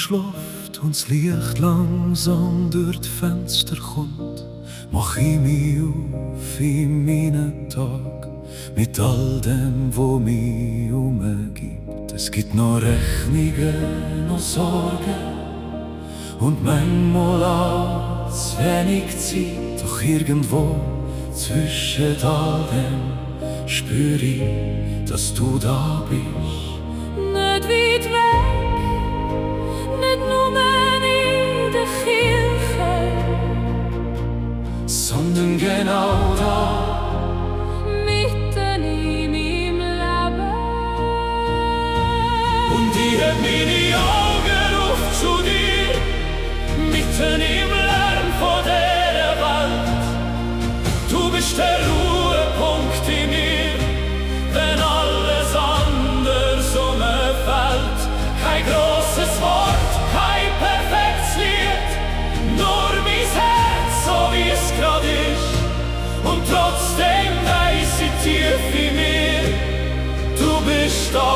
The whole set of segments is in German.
schläft und das Licht langsam durch die Fenster kommt, mach ich mich auf in meinen Tag mit all dem, wo mich umgibt. Es gibt noch Rechnungen, noch Sorgen und manchmal auch zu wenig Zeit. Doch irgendwo zwischen all dem spür ich, dass du da bist. Nicht weit weg, nicht nur in der Kirche, sondern genau da, mitten in meinem Leben. und ich heb meine Augen auf zu dir, mitten im Lärm von dieser Welt. Du bist der Ruhepunkt in mir, wenn alles anders umfällt. Kein grosses Wort, kein perfektes Lied, nur mein Herz, so wie es grad ist. Und trotzdem weiss ich tief in mir, du bist da.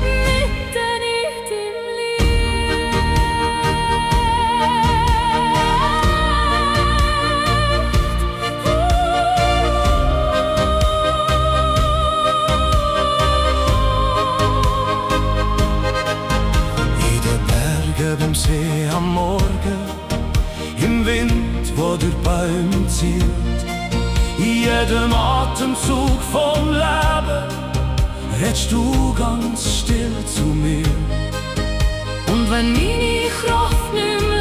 Mitten in deinem Licht. In den Bergen, beim See am Morgen, im Wind, wo durch Bäume zieht, in jedem Atemzug vom Leben redst du ganz still zu mir. Und wenn meine Kraft nicht mehr